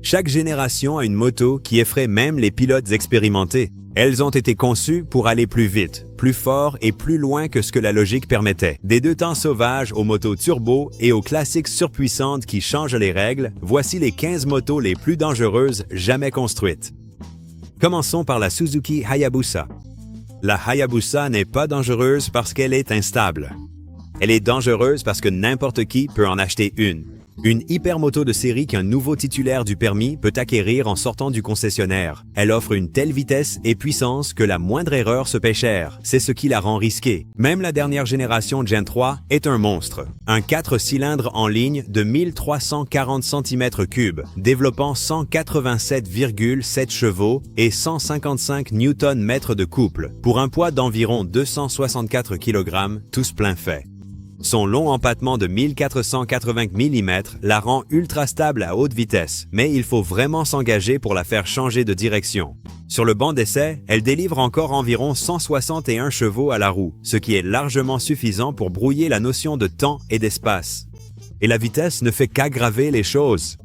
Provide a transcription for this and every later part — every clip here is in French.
Chaque génération a une moto qui effraie même les pilotes expérimentés. Elles ont été conçues pour aller plus vite, plus fort et plus loin que ce que la logique permettait. Des deux temps sauvages aux motos turbo et aux classiques surpuissantes qui changent les règles, voici les 15 motos les plus dangereuses jamais construites. Commençons par la Suzuki Hayabusa. La Hayabusa n'est pas dangereuse parce qu'elle est instable. Elle est dangereuse parce que n'importe qui peut en acheter une. Une hypermoto de série qu'un nouveau titulaire du permis peut acquérir en sortant du concessionnaire. Elle offre une telle vitesse et puissance que la moindre erreur se paie cher. C'est ce qui la rend risquée. Même la dernière génération Gen 3 est un monstre. Un 4 cylindres en ligne de 1340 cm3, développant 187,7 chevaux et 155 Nm de couple, pour un poids d'environ 264 kg, tous plein fait. Son long empattement de 1480 mm la rend ultra stable à haute vitesse, mais il faut vraiment s'engager pour la faire changer de direction. Sur le banc d'essai, elle délivre encore environ 161 chevaux à la roue, ce qui est largement suffisant pour brouiller la notion de temps et d'espace. Et la vitesse ne fait qu'aggraver les choses.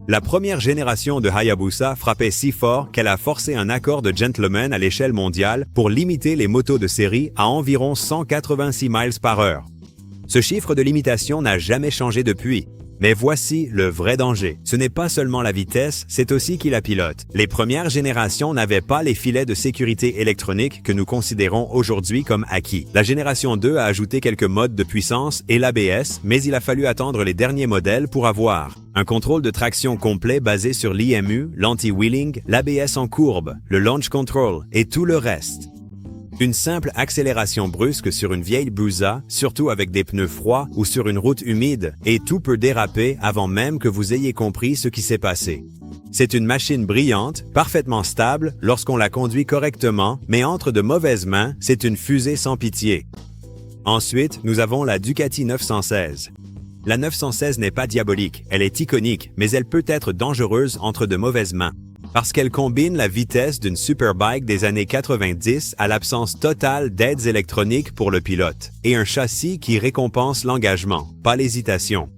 La première génération de Hayabusa frappait si fort qu'elle a forcé un accord de gentleman à l'échelle mondiale pour limiter les motos de série à environ 186 miles par heure. Ce chiffre de limitation n'a jamais changé depuis. Mais voici le vrai danger. Ce n'est pas seulement la vitesse, c'est aussi qui la pilote. Les premières générations n'avaient pas les filets de sécurité électronique que nous considérons aujourd'hui comme acquis. La génération 2 a ajouté quelques modes de puissance et l'ABS, mais il a fallu attendre les derniers modèles pour avoir un contrôle de traction complet basé sur l'IMU, l'anti-wheeling, l'ABS en courbe, le launch control et tout le reste. Une simple accélération brusque sur une vieille Busa, surtout avec des pneus froids ou sur une route humide, et tout peut déraper avant même que vous ayez compris ce qui s'est passé. C'est une machine brillante, parfaitement stable lorsqu'on la conduit correctement, mais entre de mauvaises mains, c'est une fusée sans pitié. Ensuite, nous avons la Ducati 916. La 916 n'est pas diabolique, elle est iconique, mais elle peut être dangereuse entre de mauvaises mains. Parce qu'elle combine la vitesse d'une superbike des années 90 à l'absence totale d'aides électroniques pour le pilote et un châssis qui récompense l'engagement, pas l'hésitation.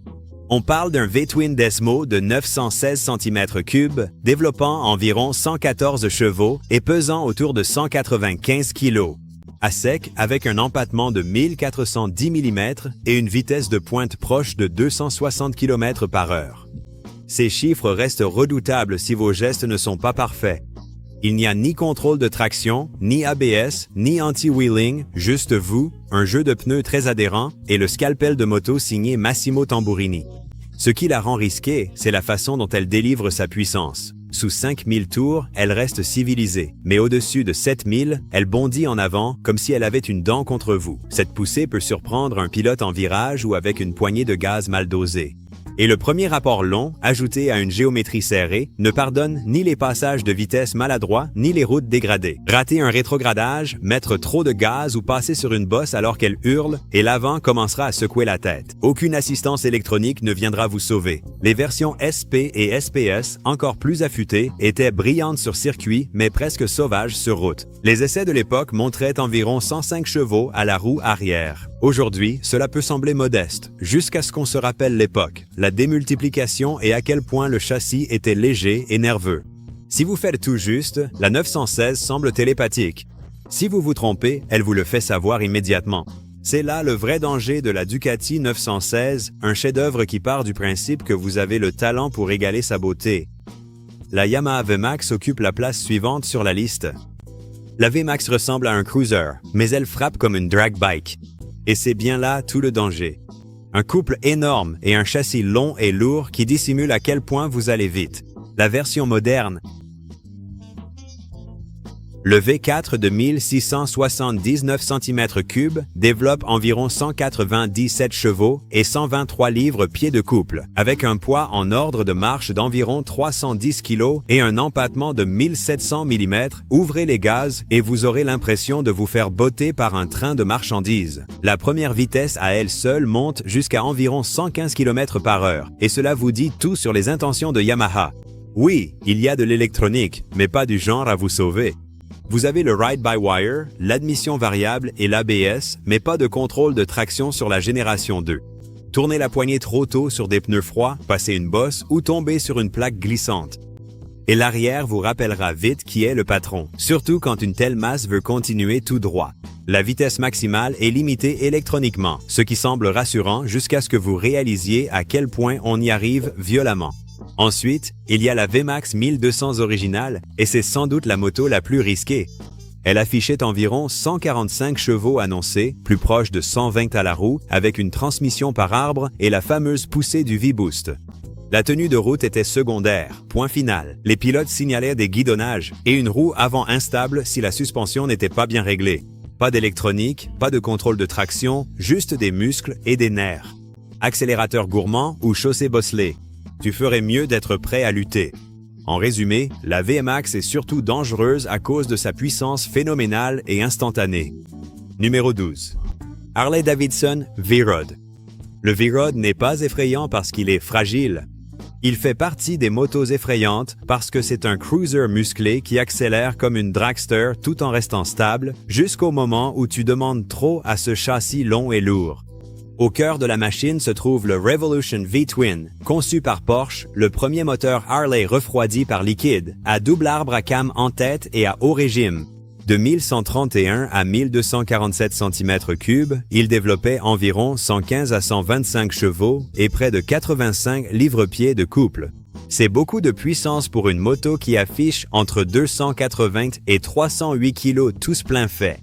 On parle d'un V-twin Desmo de 916 cm3, développant environ 114 chevaux et pesant autour de 195 kg. À sec, avec un empattement de 1410 mm et une vitesse de pointe proche de 260 km par heure. Ces chiffres restent redoutables si vos gestes ne sont pas parfaits. Il n'y a ni contrôle de traction, ni ABS, ni anti-wheeling, juste vous, un jeu de pneus très adhérent et le scalpel de moto signé Massimo Tamburini. Ce qui la rend risquée, c'est la façon dont elle délivre sa puissance. Sous 5000 tours, elle reste civilisée, mais au-dessus de 7000, elle bondit en avant comme si elle avait une dent contre vous. Cette poussée peut surprendre un pilote en virage ou avec une poignée de gaz mal dosée. Et le premier rapport long, ajouté à une géométrie serrée, ne pardonne ni les passages de vitesse maladroits, ni les routes dégradées. Rater un rétrogradage, mettre trop de gaz ou passer sur une bosse alors qu'elle hurle, et l'avant commencera à secouer la tête. Aucune assistance électronique ne viendra vous sauver. Les versions SP et SPS, encore plus affûtées, étaient brillantes sur circuit, mais presque sauvages sur route. Les essais de l'époque montraient environ 105 chevaux à la roue arrière. Aujourd'hui, cela peut sembler modeste, jusqu'à ce qu'on se rappelle l'époque, la démultiplication et à quel point le châssis était léger et nerveux. Si vous faites tout juste, la 916 semble télépathique. Si vous vous trompez, elle vous le fait savoir immédiatement. C'est là le vrai danger de la Ducati 916, un chef-d'œuvre qui part du principe que vous avez le talent pour égaler sa beauté. La Yamaha VMAX occupe la place suivante sur la liste. La VMAX ressemble à un cruiser, mais elle frappe comme une drag bike. Et c'est bien là tout le danger. Un couple énorme et un châssis long et lourd qui dissimule à quel point vous allez vite. La version moderne. Le V4 de 1679 cm3 développe environ 197 chevaux et 123 livres-pieds de couple, avec un poids en ordre de marche d'environ 310 kg et un empattement de 1700 mm. Ouvrez les gaz et vous aurez l'impression de vous faire botter par un train de marchandises. La première vitesse à elle seule monte jusqu'à environ 115 km par heure, et cela vous dit tout sur les intentions de Yamaha. Oui, il y a de l'électronique, mais pas du genre à vous sauver. Vous avez le ride-by-wire, l'admission variable et l'ABS, mais pas de contrôle de traction sur la génération 2. Tournez la poignée trop tôt sur des pneus froids, passer une bosse ou tomber sur une plaque glissante. Et l'arrière vous rappellera vite qui est le patron, surtout quand une telle masse veut continuer tout droit. La vitesse maximale est limitée électroniquement, ce qui semble rassurant jusqu'à ce que vous réalisiez à quel point on y arrive violemment. Ensuite, il y a la VMAX 1200 originale et c'est sans doute la moto la plus risquée. Elle affichait environ 145 chevaux annoncés, plus proche de 120 à la roue, avec une transmission par arbre et la fameuse poussée du V-Boost. La tenue de route était secondaire, point final. Les pilotes signalaient des guidonnages et une roue avant instable si la suspension n'était pas bien réglée. Pas d'électronique, pas de contrôle de traction, juste des muscles et des nerfs. Accélérateur gourmand ou chaussée bosselée. Tu ferais mieux d'être prêt à lutter. En résumé, la VMAX est surtout dangereuse à cause de sa puissance phénoménale et instantanée. Numéro 12. Harley-Davidson V-Rod. Le V-Rod n'est pas effrayant parce qu'il est fragile. Il fait partie des motos effrayantes parce que c'est un cruiser musclé qui accélère comme une dragster tout en restant stable jusqu'au moment où tu demandes trop à ce châssis long et lourd. Au cœur de la machine se trouve le Revolution V-Twin, conçu par Porsche, le premier moteur Harley refroidi par liquide, à double arbre à cam en tête et à haut régime. De 1131 à 1247 cm3, il développait environ 115 à 125 chevaux et près de 85 livres-pieds de couple. C'est beaucoup de puissance pour une moto qui affiche entre 280 et 308 kg tous plein fait.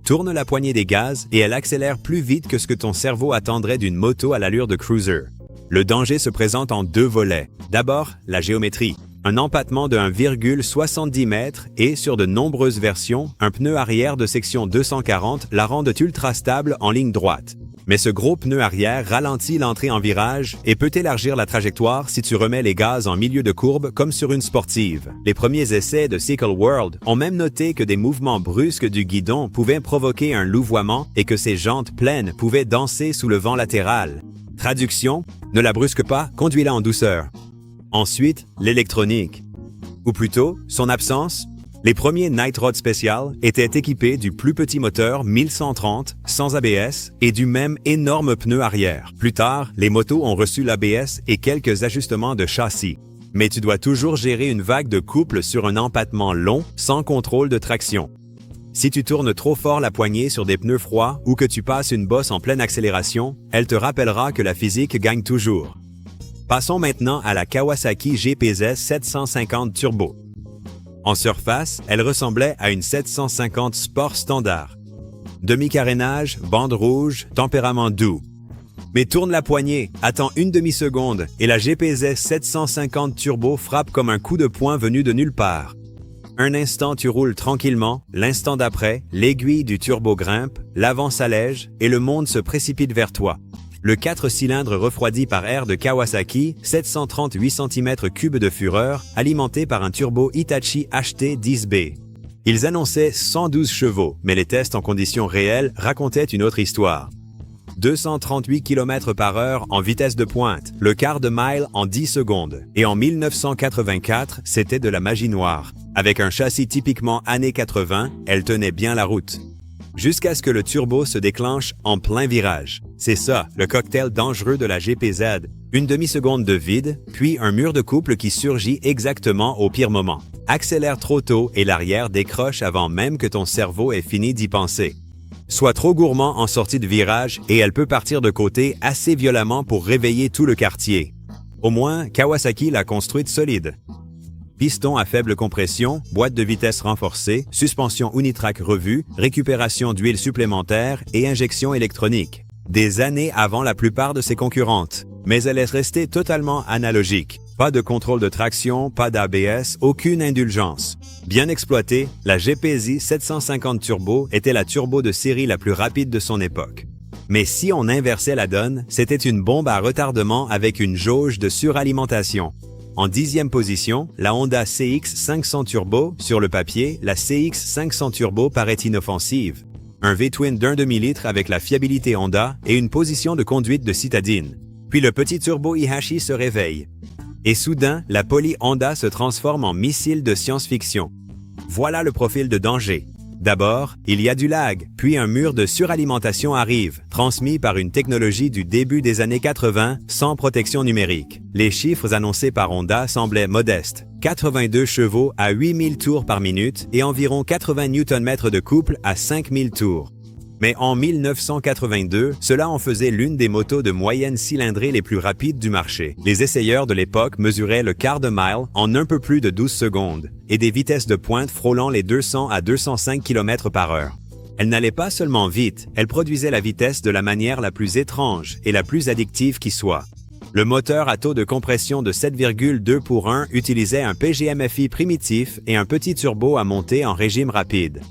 Tourne la poignée des gaz et elle accélère plus vite que ce que ton cerveau attendrait d'une moto à l'allure de cruiser. Le danger se présente en deux volets. D'abord, la géométrie. Un empattement de 1,70 m et, sur de nombreuses versions, un pneu arrière de section 240 la rendent ultra stable en ligne droite. Mais ce gros pneu arrière ralentit l'entrée en virage et peut élargir la trajectoire si tu remets les gaz en milieu de courbe comme sur une sportive. Les premiers essais de Cycle World ont même noté que des mouvements brusques du guidon pouvaient provoquer un louvoiement et que ses jantes pleines pouvaient danser sous le vent latéral. Traduction, ne la brusque pas, conduis-la en douceur. Ensuite, l'électronique. Ou plutôt, son absence. Les premiers Night Rod Special étaient équipés du plus petit moteur 1130 sans ABS et du même énorme pneu arrière. Plus tard, les motos ont reçu l'ABS et quelques ajustements de châssis. Mais tu dois toujours gérer une vague de couple sur un empattement long sans contrôle de traction. Si tu tournes trop fort la poignée sur des pneus froids ou que tu passes une bosse en pleine accélération, elle te rappellera que la physique gagne toujours. Passons maintenant à la Kawasaki GPZ 750 Turbo. En surface, elle ressemblait à une 750 Sport standard. Demi-carénage, bande rouge, tempérament doux. Mais tourne la poignée, attends une demi-seconde et la GPZ 750 Turbo frappe comme un coup de poing venu de nulle part. Un instant tu roules tranquillement, l'instant d'après, l'aiguille du turbo grimpe, l'avant s'allège et le monde se précipite vers toi. Le 4 cylindres refroidi par air de Kawasaki, 738 cm3 de fureur, alimenté par un turbo Hitachi HT10B. Ils annonçaient 112 chevaux, mais les tests en conditions réelles racontaient une autre histoire. 238 km/h en vitesse de pointe, le quart de mile en 10 secondes. Et en 1984, c'était de la magie noire. Avec un châssis typiquement années 80, elle tenait bien la route. Jusqu'à ce que le turbo se déclenche en plein virage. C'est ça, le cocktail dangereux de la GPZ. Une demi-seconde de vide, puis un mur de couple qui surgit exactement au pire moment. Accélère trop tôt et l'arrière décroche avant même que ton cerveau ait fini d'y penser. Sois trop gourmand en sortie de virage et elle peut partir de côté assez violemment pour réveiller tout le quartier. Au moins, Kawasaki l'a construite solide. Piston à faible compression, boîte de vitesse renforcée, suspension Unitrack revue, récupération d'huile supplémentaire et injection électronique. Des années avant la plupart de ses concurrentes. Mais elle est restée totalement analogique. Pas de contrôle de traction, pas d'ABS, aucune indulgence. Bien exploitée, la GPZ 750 Turbo était la turbo de série la plus rapide de son époque. Mais si on inversait la donne, c'était une bombe à retardement avec une jauge de suralimentation. En 10e position, la Honda CX500 Turbo. Sur le papier, la CX500 Turbo paraît inoffensive. Un V-twin d'un demi-litre avec la fiabilité Honda et une position de conduite de citadine. Puis le petit turbo Ihashi se réveille. Et soudain, la Poly Honda se transforme en missile de science-fiction. Voilà le profil de danger. D'abord, il y a du lag, puis un mur de suralimentation arrive, transmis par une technologie du début des années 80 sans protection numérique. Les chiffres annoncés par Honda semblaient modestes. 82 chevaux à 8000 tours par minute et environ 80 Nm de couple à 5000 tours. Mais en 1982, cela en faisait l'une des motos de moyenne cylindrée les plus rapides du marché. Les essayeurs de l'époque mesuraient le quart de mile en un peu plus de 12 secondes et des vitesses de pointe frôlant les 200 à 205 km/h. Elle n'allait pas seulement vite, elle produisait la vitesse de la manière la plus étrange et la plus addictive qui soit. Le moteur à taux de compression de 7,2 pour 1 utilisait un PGM-FI primitif et un petit turbo à monter en régime rapide.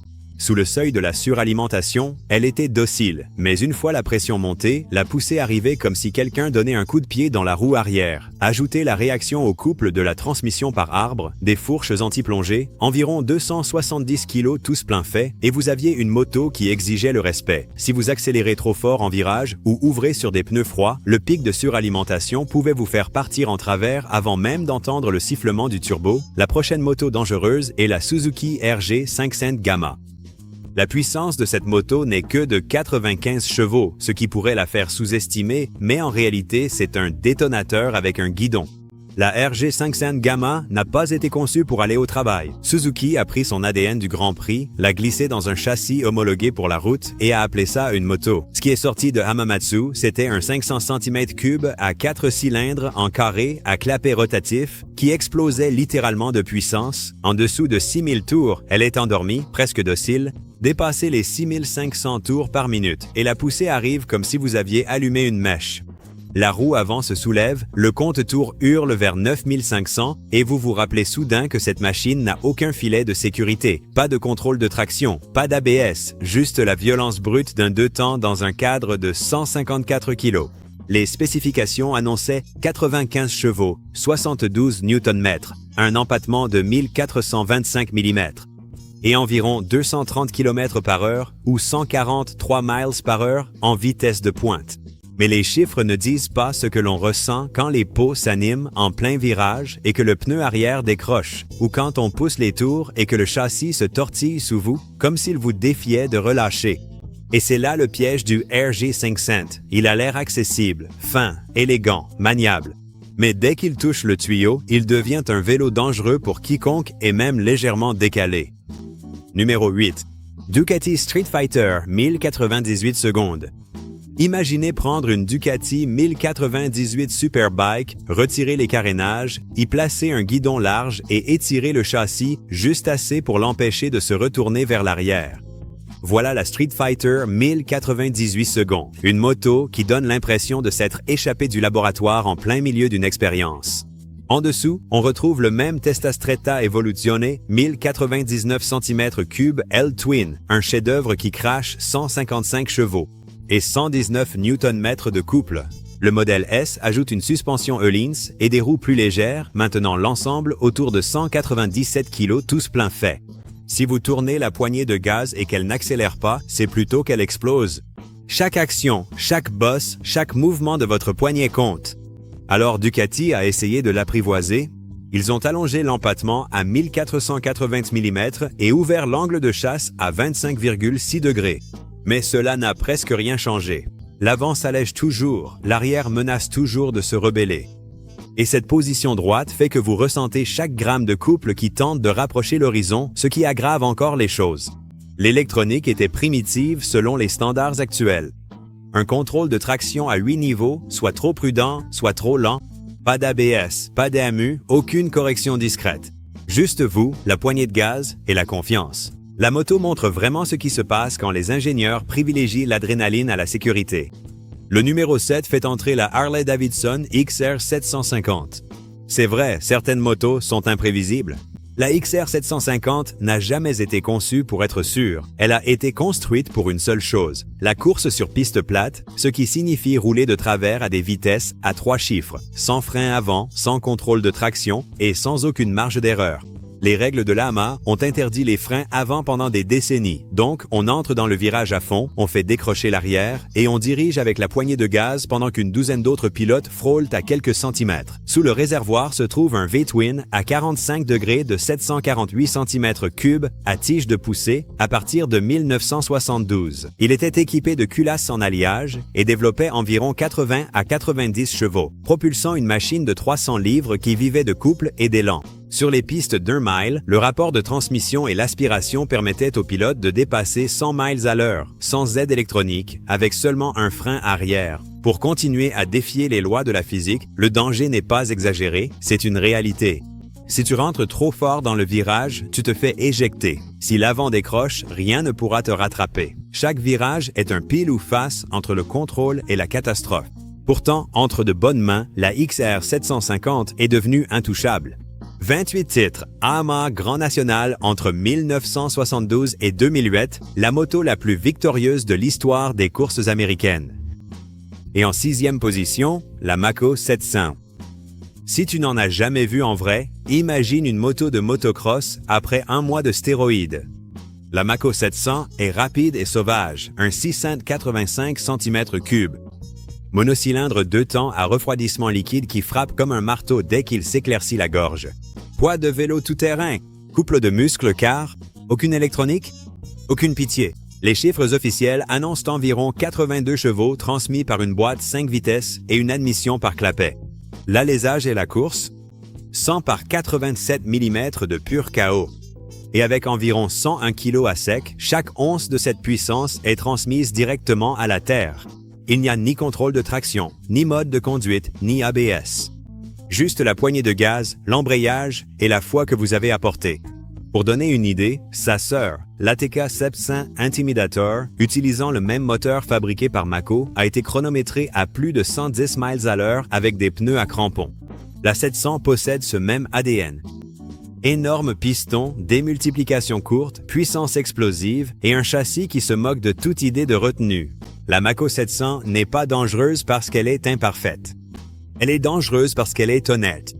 Sous le seuil de la suralimentation, elle était docile, mais une fois la pression montée, la poussée arrivait comme si quelqu'un donnait un coup de pied dans la roue arrière. Ajoutez la réaction au couple de la transmission par arbre, des fourches anti-plongée, environ 270 kg tous plein fait, et vous aviez une moto qui exigeait le respect. Si vous accélérez trop fort en virage ou ouvrez sur des pneus froids, le pic de suralimentation pouvait vous faire partir en travers avant même d'entendre le sifflement du turbo. La prochaine moto dangereuse est la Suzuki RG500 Gamma. La puissance de cette moto n'est que de 95 chevaux, ce qui pourrait la faire sous-estimer, mais en réalité, c'est un détonateur avec un guidon. La RG500 Gamma n'a pas été conçue pour aller au travail. Suzuki a pris son ADN du Grand Prix, l'a glissé dans un châssis homologué pour la route et a appelé ça une moto. Ce qui est sorti de Hamamatsu, c'était un 500 cm3 à 4 cylindres en carré à clapet rotatif qui explosait littéralement de puissance. En dessous de 6000 tours, elle est endormie, presque docile, dépassez les 6500 tours par minute et la poussée arrive comme si vous aviez allumé une mèche. La roue avant se soulève, le compte-tours hurle vers 9500 et vous vous rappelez soudain que cette machine n'a aucun filet de sécurité, pas de contrôle de traction, pas d'ABS, juste la violence brute d'un deux temps dans un cadre de 154 kg. Les spécifications annonçaient 95 chevaux, 72 Nm, un empattement de 1425 mm. Et environ 230 km/h ou 143 mph en vitesse de pointe. Mais les chiffres ne disent pas ce que l'on ressent quand les pots s'animent en plein virage et que le pneu arrière décroche, ou quand on pousse les tours et que le châssis se tortille sous vous, comme s'il vous défiait de relâcher. Et c'est là le piège du RG500. Il a l'air accessible, fin, élégant, maniable. Mais dès qu'il touche le tuyau, il devient un vélo dangereux pour quiconque et même légèrement décalé. Numéro 8. Ducati Street Fighter 1098 secondes. Imaginez prendre une Ducati 1098 Superbike, retirer les carénages, y placer un guidon large et étirer le châssis juste assez pour l'empêcher de se retourner vers l'arrière. Voilà la Street Fighter 1098 secondes, une moto qui donne l'impression de s'être échappée du laboratoire en plein milieu d'une expérience. En dessous, on retrouve le même Testastretta Evoluzione 1099 cm3 L-Twin, un chef-d'œuvre qui crache 155 chevaux et 119 Nm de couple. Le modèle S ajoute une suspension Öhlins et des roues plus légères, maintenant l'ensemble autour de 197 kg tous plein fait. Si vous tournez la poignée de gaz et qu'elle n'accélère pas, c'est plutôt qu'elle explose. Chaque action, chaque bosse, chaque mouvement de votre poignet compte. Alors Ducati a essayé de l'apprivoiser. Ils ont allongé l'empattement à 1480 mm et ouvert l'angle de chasse à 25,6 degrés. Mais cela n'a presque rien changé. L'avant s'allège toujours, l'arrière menace toujours de se rebeller. Et cette position droite fait que vous ressentez chaque gramme de couple qui tente de rapprocher l'horizon, ce qui aggrave encore les choses. L'électronique était primitive selon les standards actuels. Un contrôle de traction à 8 niveaux, soit trop prudent, soit trop lent. Pas d'ABS, pas d'AMU, aucune correction discrète. Juste vous, la poignée de gaz et la confiance. La moto montre vraiment ce qui se passe quand les ingénieurs privilégient l'adrénaline à la sécurité. Le numéro 7 fait entrer la Harley-Davidson XR750. C'est vrai, certaines motos sont imprévisibles. La XR750 n'a jamais été conçue pour être sûre. Elle a été construite pour une seule chose, la course sur piste plate, ce qui signifie rouler de travers à des vitesses à 3 chiffres, sans frein avant, sans contrôle de traction et sans aucune marge d'erreur. Les règles de l'AMA ont interdit les freins avant pendant des décennies. Donc, on entre dans le virage à fond, on fait décrocher l'arrière et on dirige avec la poignée de gaz pendant qu'une douzaine d'autres pilotes frôlent à quelques centimètres. Sous le réservoir se trouve un V-twin à 45 degrés de 748 cm3 à tige de poussée à partir de 1972. Il était équipé de culasses en alliage et développait environ 80 à 90 chevaux, propulsant une machine de 300 livres qui vivait de couple et d'élan. Sur les pistes d'1 mile, le rapport de transmission et l'aspiration permettaient au pilote de dépasser 100 miles à l'heure, sans aide électronique, avec seulement un frein arrière. Pour continuer à défier les lois de la physique, le danger n'est pas exagéré, c'est une réalité. Si tu rentres trop fort dans le virage, tu te fais éjecter. Si l'avant décroche, rien ne pourra te rattraper. Chaque virage est un pile ou face entre le contrôle et la catastrophe. Pourtant, entre de bonnes mains, la XR 750 est devenue intouchable. 28 titres, AMA Grand National entre 1972 et 2008, la moto la plus victorieuse de l'histoire des courses américaines. Et en 6e position, la Mako 700. Si tu n'en as jamais vu en vrai, imagine une moto de motocross après 1 mois de stéroïdes. La Mako 700 est rapide et sauvage, un 685 cm3. Monocylindre 2 temps à refroidissement liquide qui frappe comme un marteau dès qu'il s'éclaircit la gorge. Poids de vélo tout-terrain, couple de muscles car, aucune électronique, aucune pitié. Les chiffres officiels annoncent environ 82 chevaux transmis par une boîte 5 vitesses et une admission par clapet. L'alésage et la course, 100 par 87 mm de pur chaos. Et avec environ 101 kg à sec, chaque once de cette puissance est transmise directement à la terre. Il n'y a ni contrôle de traction, ni mode de conduite, ni ABS. Juste la poignée de gaz, l'embrayage et la foi que vous avez apportée. Pour donner une idée, sa sœur, l'ATK 700 Intimidator, utilisant le même moteur fabriqué par Mako, a été chronométrée à plus de 110 miles à l'heure avec des pneus à crampons. La 700 possède ce même ADN. Énorme piston, démultiplication courte, puissance explosive et un châssis qui se moque de toute idée de retenue. La Mako 700 n'est pas dangereuse parce qu'elle est imparfaite. Elle est dangereuse parce qu'elle est honnête.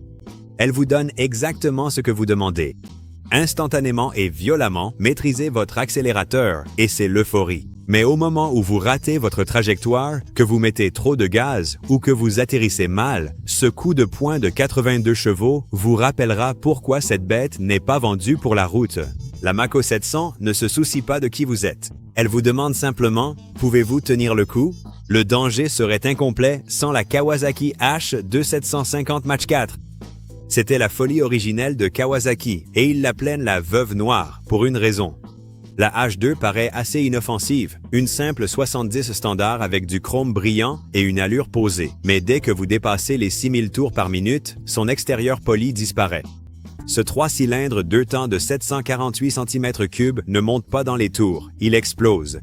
Elle vous donne exactement ce que vous demandez. Instantanément et violemment, maîtrisez votre accélérateur et c'est l'euphorie. Mais au moment où vous ratez votre trajectoire, que vous mettez trop de gaz ou que vous atterrissez mal, ce coup de poing de 82 chevaux vous rappellera pourquoi cette bête n'est pas vendue pour la route. La Mako 700 ne se soucie pas de qui vous êtes. Elle vous demande simplement « Pouvez-vous tenir le coup ?» Le danger serait incomplet sans la Kawasaki H2750 Match 4. C'était la folie originelle de Kawasaki et ils l'appellent la veuve noire pour une raison. La H2 paraît assez inoffensive, une simple 70 standard avec du chrome brillant et une allure posée. Mais dès que vous dépassez les 6000 tours par minute, son extérieur poli disparaît. Ce 3 cylindres 2 temps de 748 cm3 ne monte pas dans les tours, il explose.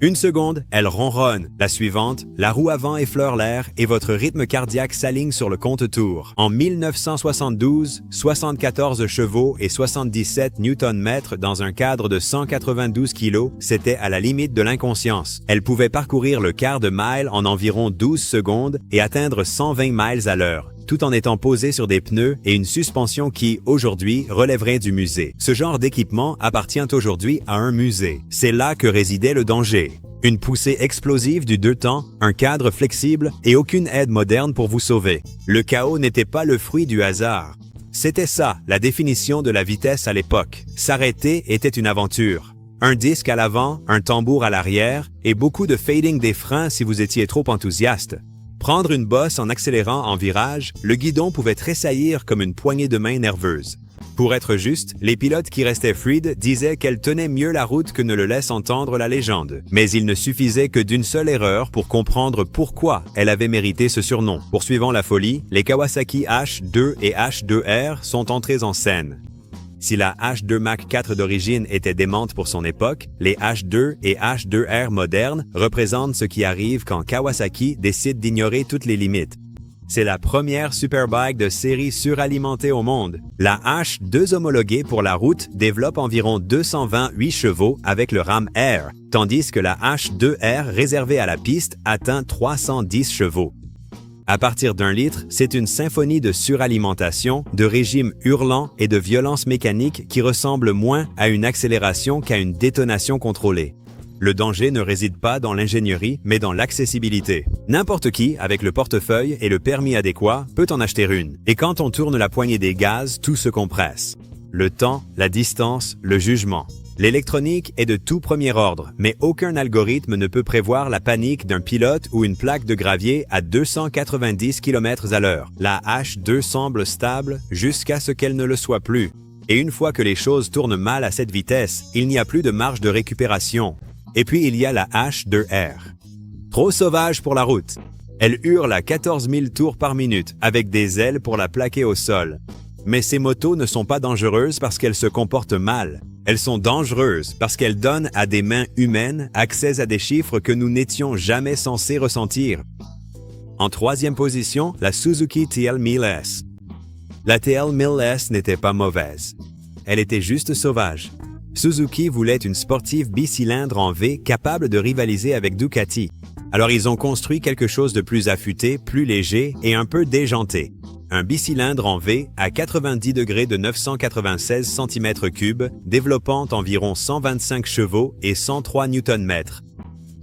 Une seconde, elle ronronne. La suivante, la roue avant effleure l'air et votre rythme cardiaque s'aligne sur le compte-tours. En 1972, 74 chevaux et 77 Nm dans un cadre de 192 kg, c'était à la limite de l'inconscience. Elle pouvait parcourir le quart de mile en environ 12 secondes et atteindre 120 miles à l'heure, tout en étant posé sur des pneus et une suspension qui, aujourd'hui, relèverait du musée. Ce genre d'équipement appartient aujourd'hui à un musée. C'est là que résidait le danger. Une poussée explosive du 2 temps, un cadre flexible et aucune aide moderne pour vous sauver. Le chaos n'était pas le fruit du hasard. C'était ça, la définition de la vitesse à l'époque. S'arrêter était une aventure. Un disque à l'avant, un tambour à l'arrière et beaucoup de fading des freins si vous étiez trop enthousiaste. Prendre une bosse en accélérant en virage, le guidon pouvait tressaillir comme une poignée de main nerveuse. Pour être juste, les pilotes qui restaient fluides disaient qu'elle tenait mieux la route que ne le laisse entendre la légende. Mais il ne suffisait que d'une seule erreur pour comprendre pourquoi elle avait mérité ce surnom. Poursuivant la folie, les Kawasaki H2 et H2R sont entrés en scène. Si la H2 Mach 4 d'origine était démente pour son époque, les H2 et H2R modernes représentent ce qui arrive quand Kawasaki décide d'ignorer toutes les limites. C'est la première superbike de série suralimentée au monde. La H2 homologuée pour la route développe environ 228 chevaux avec le RAM R, tandis que la H2R réservée à la piste atteint 310 chevaux. À partir d'1 litre, c'est une symphonie de suralimentation, de régime hurlant et de violence mécanique qui ressemble moins à une accélération qu'à une détonation contrôlée. Le danger ne réside pas dans l'ingénierie, mais dans l'accessibilité. N'importe qui, avec le portefeuille et le permis adéquat, peut en acheter une. Et quand on tourne la poignée des gaz, tout se compresse. Le temps, la distance, le jugement. L'électronique est de tout premier ordre, mais aucun algorithme ne peut prévoir la panique d'un pilote ou une plaque de gravier à 290 km/h. La H2 semble stable jusqu'à ce qu'elle ne le soit plus. Et une fois que les choses tournent mal à cette vitesse, il n'y a plus de marge de récupération. Et puis il y a la H2R. Trop sauvage pour la route. Elle hurle à 14 000 tours par minute, avec des ailes pour la plaquer au sol. Mais ces motos ne sont pas dangereuses parce qu'elles se comportent mal. Elles sont dangereuses parce qu'elles donnent à des mains humaines accès à des chiffres que nous n'étions jamais censés ressentir. En troisième position, la Suzuki TL1000S. La TL1000S n'était pas mauvaise. Elle était juste sauvage. Suzuki voulait une sportive bicylindre en V capable de rivaliser avec Ducati. Alors ils ont construit quelque chose de plus affûté, plus léger et un peu déjanté. Un bicylindre en V à 90 degrés de 996 cm3, développant environ 125 chevaux et 103 Nm.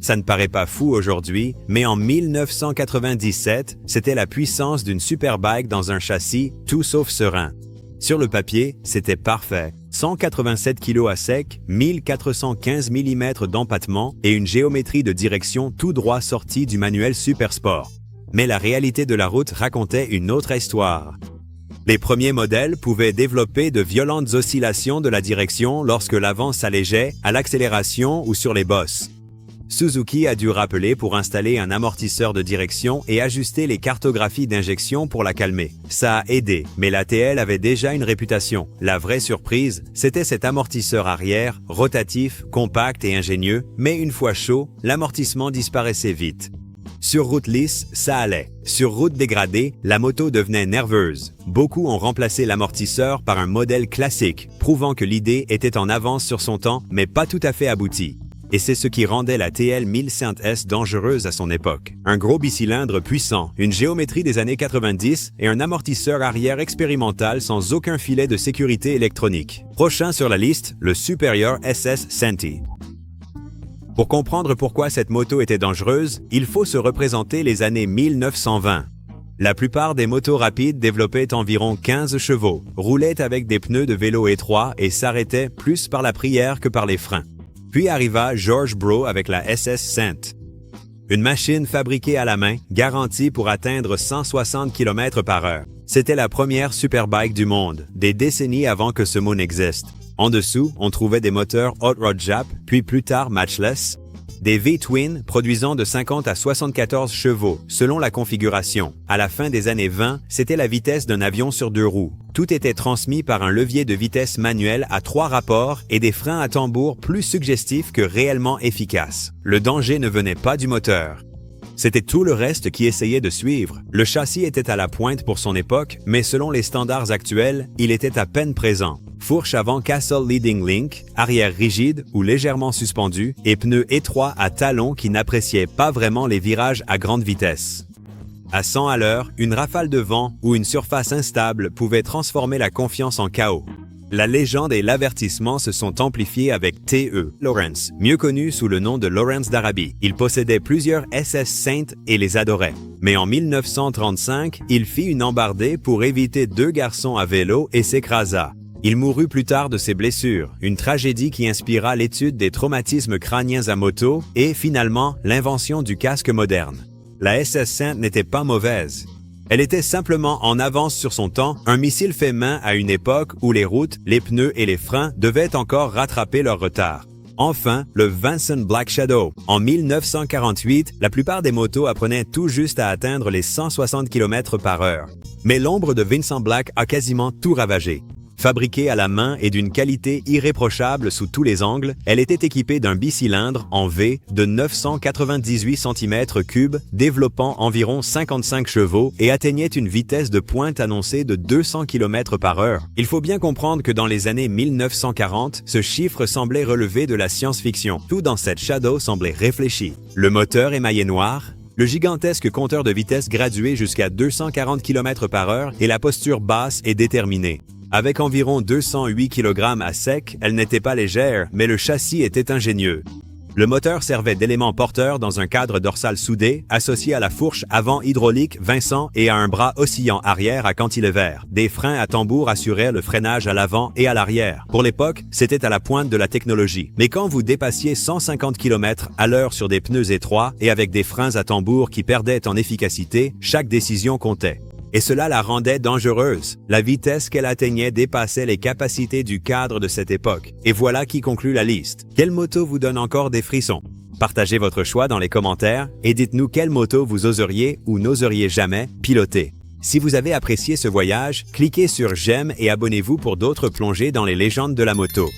Ça ne paraît pas fou aujourd'hui, mais en 1997, c'était la puissance d'une superbike dans un châssis tout sauf serein. Sur le papier, c'était parfait. 187 kg à sec, 1415 mm d'empattement et une géométrie de direction tout droit sortie du manuel Supersport. Mais la réalité de la route racontait une autre histoire. Les premiers modèles pouvaient développer de violentes oscillations de la direction lorsque l'avant s'allégeait, à l'accélération ou sur les bosses. Suzuki a dû rappeler pour installer un amortisseur de direction et ajuster les cartographies d'injection pour la calmer. Ça a aidé, mais la TL avait déjà une réputation. La vraie surprise, c'était cet amortisseur arrière, rotatif, compact et ingénieux, mais une fois chaud, l'amortissement disparaissait vite. Sur route lisse, ça allait. Sur route dégradée, la moto devenait nerveuse. Beaucoup ont remplacé l'amortisseur par un modèle classique, prouvant que l'idée était en avance sur son temps, mais pas tout à fait aboutie. Et c'est ce qui rendait la TL1000S dangereuse à son époque. Un gros bicylindre puissant, une géométrie des années 90 et un amortisseur arrière expérimental sans aucun filet de sécurité électronique. Prochain sur la liste, le Superior SS Senti. Pour comprendre pourquoi cette moto était dangereuse, il faut se représenter les années 1920. La plupart des motos rapides développaient environ 15 chevaux, roulaient avec des pneus de vélo étroits et s'arrêtaient plus par la prière que par les freins. Puis arriva George Bro avec la SS Cent. Une machine fabriquée à la main, garantie pour atteindre 160 km/h. C'était la première superbike du monde, des décennies avant que ce mot n'existe. En dessous, on trouvait des moteurs Hot Rod Jap, puis plus tard Matchless, des V-Twin produisant de 50 à 74 chevaux, selon la configuration. À la fin des années 20, c'était la vitesse d'un avion sur deux roues. Tout était transmis par un levier de vitesse manuel à 3 rapports et des freins à tambour plus suggestifs que réellement efficaces. Le danger ne venait pas du moteur. C'était tout le reste qui essayait de suivre. Le châssis était à la pointe pour son époque, mais selon les standards actuels, il était à peine présent. Fourche avant Castle Leading Link, arrière rigide ou légèrement suspendu et pneus étroits à talons qui n'appréciaient pas vraiment les virages à grande vitesse. À 100 à l'heure, une rafale de vent ou une surface instable pouvait transformer la confiance en chaos. La légende et l'avertissement se sont amplifiés avec T.E. Lawrence, mieux connu sous le nom de Lawrence d'Arabie. Il possédait plusieurs SS Saint et les adorait. Mais en 1935, il fit une embardée pour éviter 2 garçons à vélo et s'écrasa. Il mourut plus tard de ses blessures, une tragédie qui inspira l'étude des traumatismes crâniens à moto et, finalement, l'invention du casque moderne. La SS Saint n'était pas mauvaise. Elle était simplement en avance sur son temps, un missile fait main à une époque où les routes, les pneus et les freins devaient encore rattraper leur retard. Enfin, le Vanson Black Shadow. En 1948, la plupart des motos apprenaient tout juste à atteindre les 160 km/h. Mais l'ombre de Vincent Black a quasiment tout ravagé. Fabriquée à la main et d'une qualité irréprochable sous tous les angles, elle était équipée d'un bicylindre en V de 998 cm3, développant environ 55 chevaux et atteignait une vitesse de pointe annoncée de 200 km/h. Il faut bien comprendre que dans les années 1940, ce chiffre semblait relever de la science-fiction. Tout dans cette Shadow semblait réfléchi. Le moteur émaillé noir, le gigantesque compteur de vitesse gradué jusqu'à 240 km/h et la posture basse et déterminée. Avec environ 208 kg à sec, elle n'était pas légère, mais le châssis était ingénieux. Le moteur servait d'élément porteur dans un cadre dorsal soudé, associé à la fourche avant hydraulique Vincent et à un bras oscillant arrière à cantilever. Des freins à tambour assuraient le freinage à l'avant et à l'arrière. Pour l'époque, c'était à la pointe de la technologie. Mais quand vous dépassiez 150 km à l'heure sur des pneus étroits et avec des freins à tambour qui perdaient en efficacité, chaque décision comptait. Et cela la rendait dangereuse. La vitesse qu'elle atteignait dépassait les capacités du cadre de cette époque. Et voilà qui conclut la liste. Quelle moto vous donne encore des frissons? Partagez votre choix dans les commentaires et dites-nous quelle moto vous oseriez ou n'oseriez jamais piloter. Si vous avez apprécié ce voyage, cliquez sur j'aime et abonnez-vous pour d'autres plongées dans les légendes de la moto.